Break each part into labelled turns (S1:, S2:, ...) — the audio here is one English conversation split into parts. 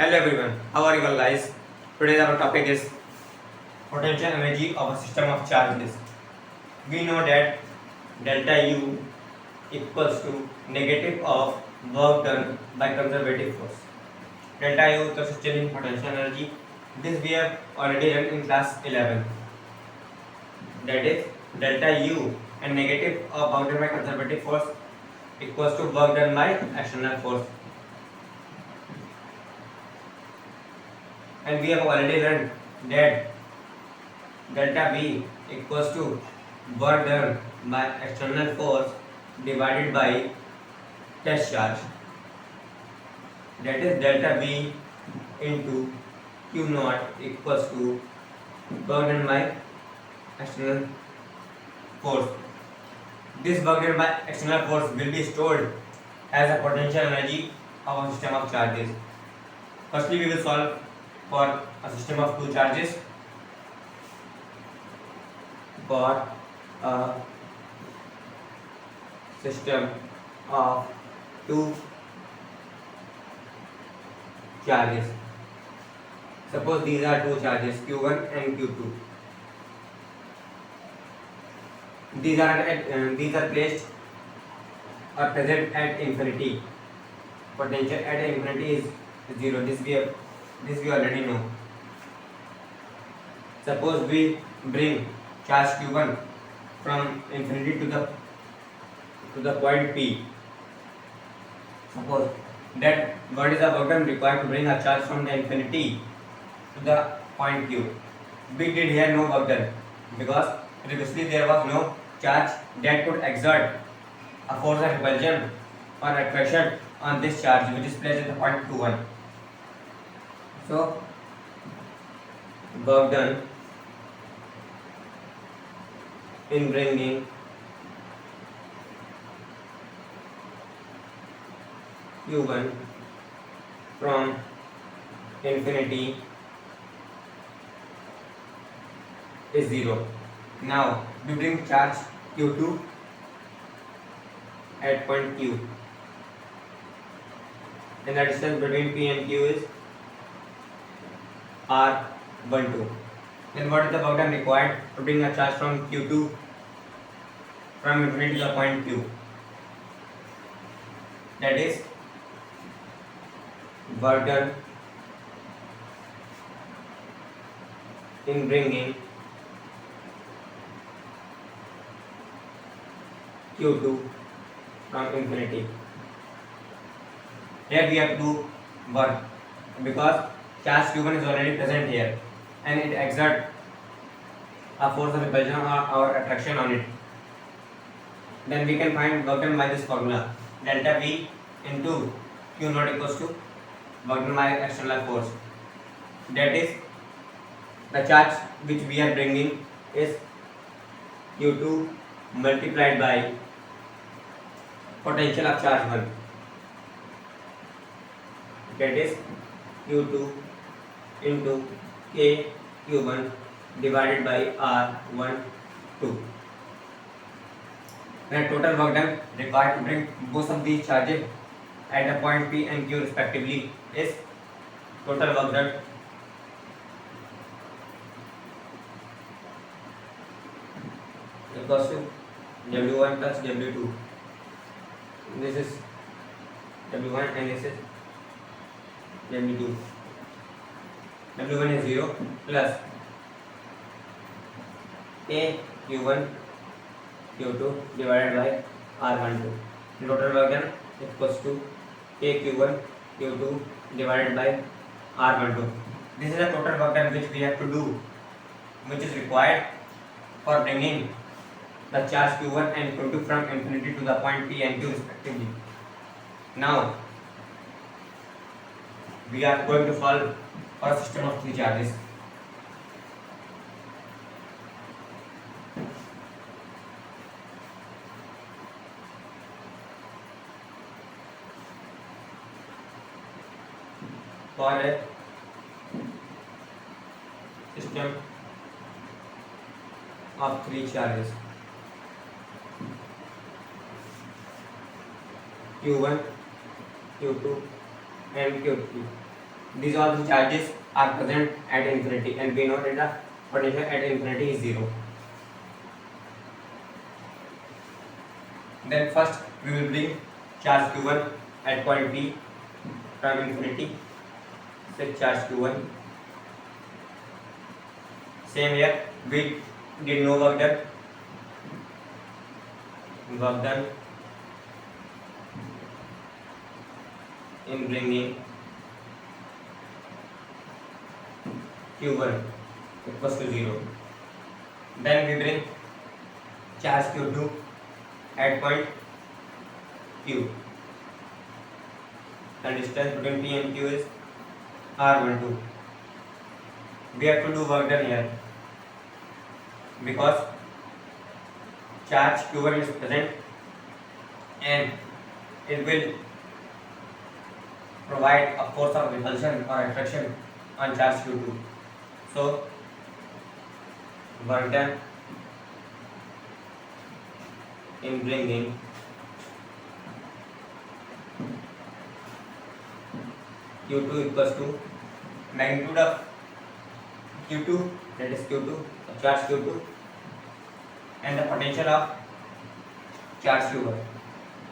S1: Hello everyone, how are you all guys? Today our topic is potential energy of a system of charges. We know that delta U equals to negative of work done by conservative force. Delta U the change in potential energy. This we have already learned in class 11. That is delta U and negative of work done by conservative force equals to work done by external force. And we have already learned that delta V equals to work done by external force divided by test charge. That is delta V into Q naught equals to work done by external force. This work done by external force will be stored as a potential energy of a system of charges. Firstly, we will solve for a system of two charges. For a system of two charges. Suppose these are two charges Q1 and Q2. These are placed or present at infinity. Potential at infinity is 0. This we already know. Suppose we bring charge Q1 from infinity to the point P. Suppose that what is the work done required to bring a charge from the infinity to the point Q. We did here no work done because previously there was no charge that could exert a force of repulsion or attraction on this charge which is placed at the point Q1. So work done in bringing Q1 from infinity is 0. Now we bring charge Q2 at point Q, and the distance between P and Q is R12. Then what is the work done required to bring a charge from Q2 from infinity to the point Q? That is work done in bringing Q2 from infinity. Here we have to do work because charge Q1 is already present here and it exerts a force of repulsion or attraction on it. Then we can find work done by this formula, delta V into Q naught equals to work done by external force. That is the charge which we are bringing is Q2 multiplied by potential of charge 1. That is Q2 into K Q1 divided by R12. The total work done required to bring both of these charges at the point P and Q respectively is total work done equals to W1 plus W2. This is W1 and this is W2. W1 is 0 plus K Q1 Q2 divided by R12. Total work done equals to K Q1 Q2 divided by R12. This is the total work done which we have to do, which is required for bringing the charge Q1 and Q2 from infinity to the point P and Q respectively. Now we are going to solve for a system of three charges. For a system of three charges Q1, Q2 and Q3. these all the charges are present at infinity, and we know that the potential at infinity is 0. Then first we will bring charge q1 at point P from infinity. Set charge q1. Same here, we did no work done. Work done in bringing q1 equals to 0. Then we bring charge q2 at point Q. The distance between P and Q is r12. We have to do work done here because charge q1 is present and it will provide a force of repulsion or attraction on charge q2. So work done in bringing q2 equals to magnitude of q2, that is q2, charge q2, and the potential of charge q1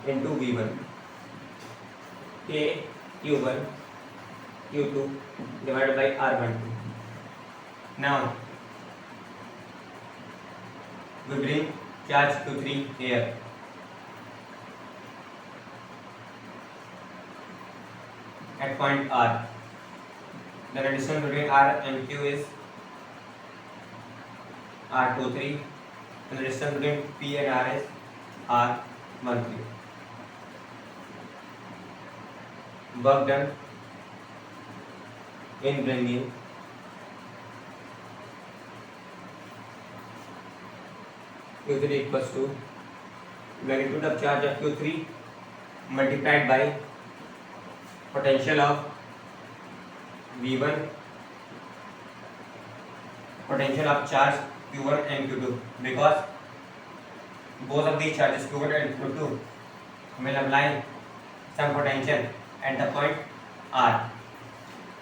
S1: into v1, k q1 q2 divided by r12. Now we bring charge q3 here. At point R, then the distance between R and Q is r23, and the distance between P and R is r13. Work done in bringing q3 equals to magnitude of charge of q3 multiplied by potential of v1, potential of charge q1 and q2, because both of these charges q1 and q2 will apply some potential at the point R.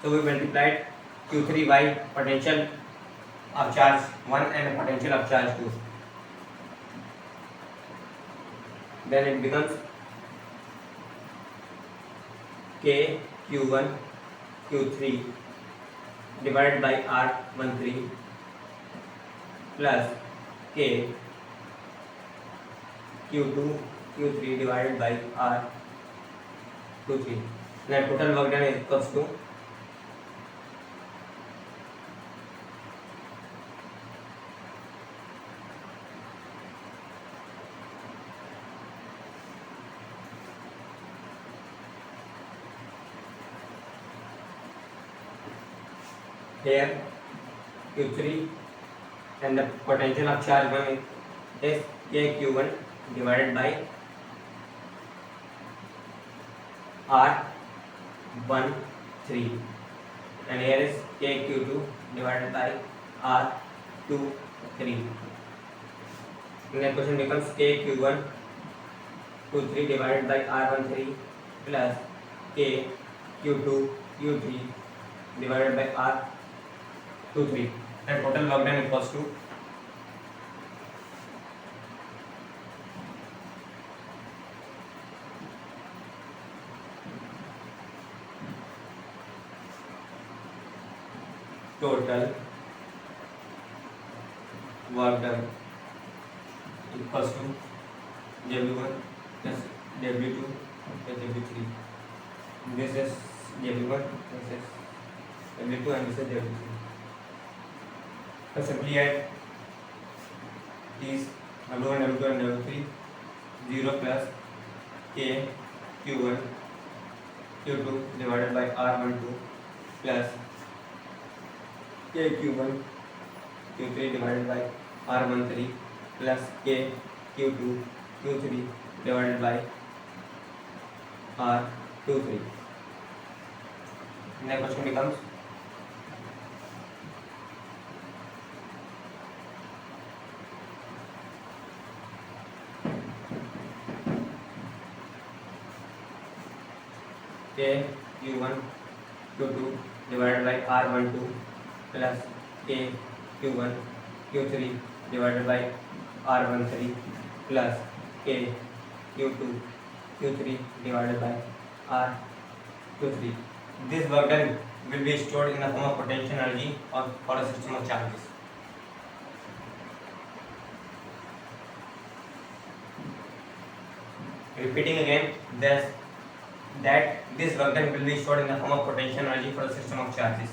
S1: So we multiplied q3 by potential of charge 1 and potential of charge 2. Then it becomes k q1 q3 divided by r13 plus k q2 q3 divided by r23. Then total work done is equals to here q3 and the potential of charge 1 is k q1 divided by r13, and here is k q2 divided by r23. And the question becomes k q1 q3 divided by r13 plus k q2 q3 divided by r23. And total work done equals to total work done equals to W1 plus W2 plus W3. This is W1, this is W2, and this is W3. So simply add these W1, W2 and W3. 0 plus k q1 q2 divided by r12 plus k q1 q3 divided by r13 plus k q2 q3 divided by r23. Next question becomes k q1 Q2 divided by R12 plus K Q1 Q3 divided by R13 plus K Q2 Q3 divided by R23. This work done will be stored in the form of potential energy or for a system of charges. Repeating again, that this work done will be stored in the form of potential energy for a system of charges.